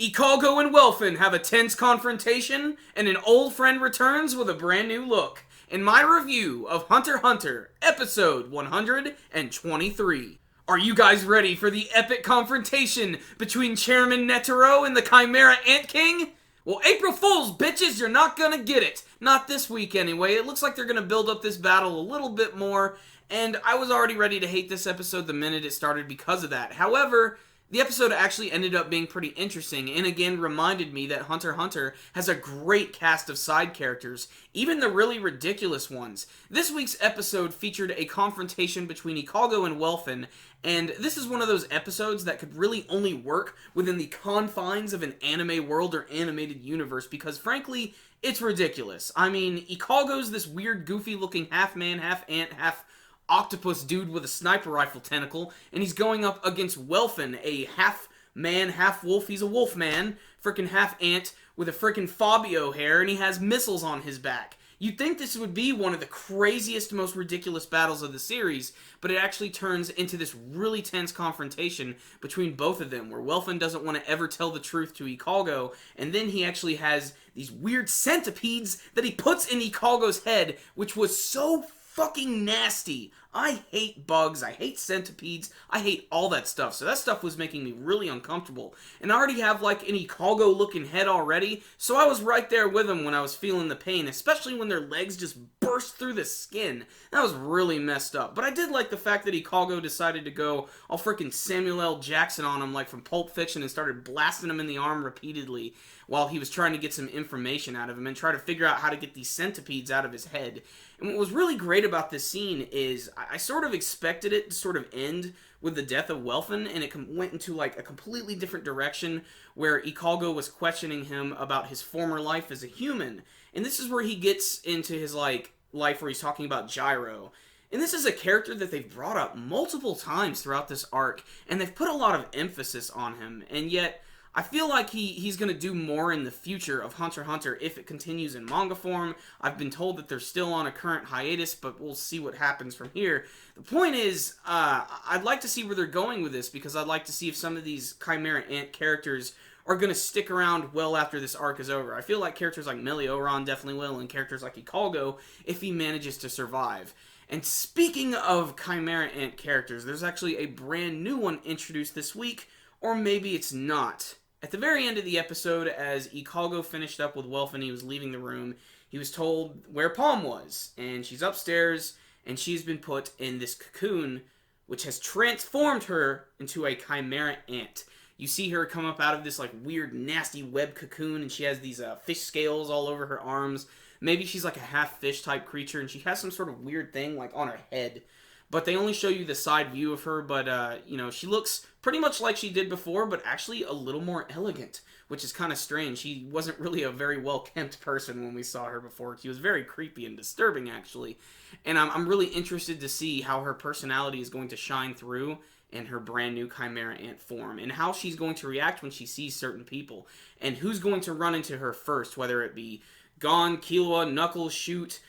Ikago and Welfin have a tense confrontation, and an old friend returns with a brand new look. In my review of Hunter x Hunter, episode 123. Are you guys ready for the epic confrontation between Chairman Netero and the Chimera Ant King? Well, April Fools, bitches, you're not gonna get it. Not this week, anyway. It looks like they're gonna build up this battle a little bit more, and I was already ready to hate this episode the minute it started because of that. However, the episode actually ended up being pretty interesting, and again reminded me that Hunter x Hunter has a great cast of side characters, even the really ridiculous ones. This week's episode featured a confrontation between Ikago and Welfin, and this is one of those episodes that could really only work within the confines of an anime world or animated universe, because frankly, it's ridiculous. I mean, Ikago's this weird, goofy-looking half-man, half-ant, half-octopus dude with a sniper rifle tentacle, and he's going up against Welfin, a half-man, half-wolf. He's a wolf man, frickin' half-ant with a frickin' Fabio hair, and he has missiles on his back. You'd think this would be one of the craziest, most ridiculous battles of the series, but it actually turns into this really tense confrontation between both of them, where Welfin doesn't want to ever tell the truth to Ikago, and then he actually has these weird centipedes that he puts in Ikago's head, which was so fucking nasty. I hate bugs, I hate centipedes, I hate all that stuff, so that stuff was making me really uncomfortable. And I already have like an Ikago looking head already, so I was right there with him when I was feeling the pain, especially when their legs just burst through the skin. That was really messed up. But I did like the fact that Ikago decided to go all freaking Samuel L. Jackson on him like from Pulp Fiction and started blasting him in the arm repeatedly while he was trying to get some information out of him and try to figure out how to get these centipedes out of his head. And what was really great about this scene is I sort of expected it to sort of end with the death of Welfin, and it went into like a completely different direction where Ikago was questioning him about his former life as a human. And this is where he gets into his like life where he's talking about Gyro. And this is a character that they've brought up multiple times throughout this arc, and they've put a lot of emphasis on him, and yet I feel like he's going to do more in the future of Hunter x Hunter if it continues in manga form. I've been told that they're still on a current hiatus, but we'll see what happens from here. The point is, I'd like to see where they're going with this, because I'd like to see if some of these Chimera Ant characters are going to stick around well after this arc is over. I feel like characters like Melioran definitely will, and characters like Ikago, if he manages to survive. And speaking of Chimera Ant characters, there's actually a brand new one introduced this week, or maybe it's not. At the very end of the episode, as Ikago finished up with Welfin, he was leaving the room, he was told where Palm was, and she's upstairs, and she's been put in this cocoon, which has transformed her into a Chimera Ant. You see her come up out of this like weird, nasty web cocoon, and she has these fish scales all over her arms. Maybe she's like a half-fish type creature, and she has some sort of weird thing like on her head. But they only show you the side view of her, but, you know, she looks pretty much like she did before, but actually a little more elegant, which is kind of strange. She wasn't really a very well-kept person when we saw her before. She was very creepy and disturbing, actually. And I'm really interested to see how her personality is going to shine through in her brand new Chimera Ant form, and how she's going to react when she sees certain people, and who's going to run into her first, whether it be Gon, Killua, Knuckles, Shoot,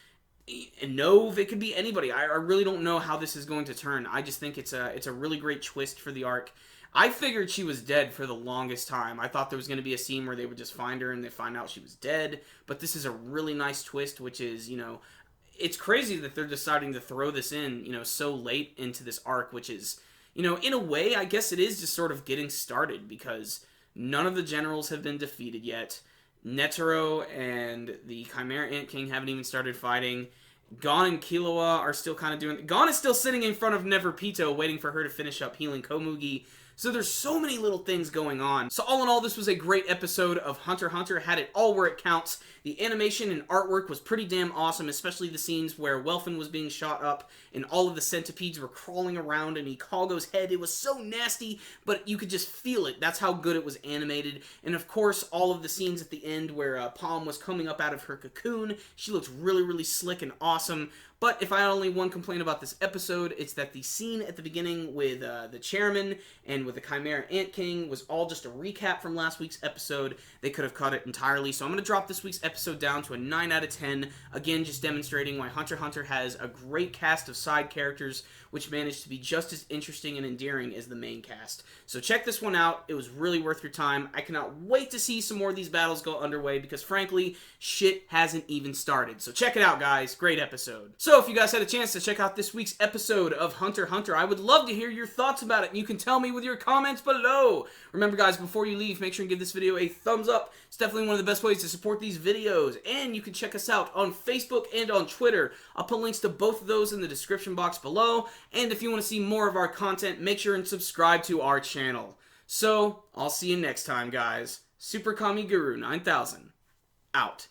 and Nove, it could be anybody. I really don't know how this is going to turn. I just think it's a really great twist for the arc. I figured she was dead for the longest time. I thought there was going to be a scene where they would just find her and they find out she was dead. But this is a really nice twist, which is, you know, it's crazy that they're deciding to throw this in, you know, so late into this arc, which is, you know, in a way, I guess it is just sort of getting started, because none of the generals have been defeated yet. Netero and the Chimera Ant King haven't even started fighting. Gon and Killua are still kind of doing... Gon is still sitting in front of Neferpito waiting for her to finish up healing Komugi. So there's so many little things going on. So all in all, this was a great episode of Hunter x Hunter. Had it all where it counts. The animation and artwork was pretty damn awesome, especially the scenes where Welfin was being shot up and all of the centipedes were crawling around in Ikago's head. It was so nasty, but you could just feel it. That's how good it was animated. And of course, all of the scenes at the end where Palm was coming up out of her cocoon. She looked really, really slick and awesome. But if I had only one complaint about this episode, it's that the scene at the beginning with the chairman and with the Chimera Ant King was all just a recap from last week's episode. They could have cut it entirely, so I'm going to drop this week's episode down to a 9 out of 10. Again, just demonstrating why Hunter x Hunter has a great cast of side characters, which managed to be just as interesting and endearing as the main cast. So check this one out. It was really worth your time. I cannot wait to see some more of these battles go underway, because frankly, shit hasn't even started. So check it out, guys. Great episode. So if you guys had a chance to check out this week's episode of Hunter x Hunter, I would love to hear your thoughts about it, and you can tell me with your comments below. Remember, guys, before you leave, make sure and give this video a thumbs up. It's definitely one of the best ways to support these videos, and you can check us out on Facebook and on Twitter. I'll put links to both of those in the description box below, and if you want to see more of our content, make sure and subscribe to our channel. So, I'll see you next time, guys. Super Kami Guru 9000, out.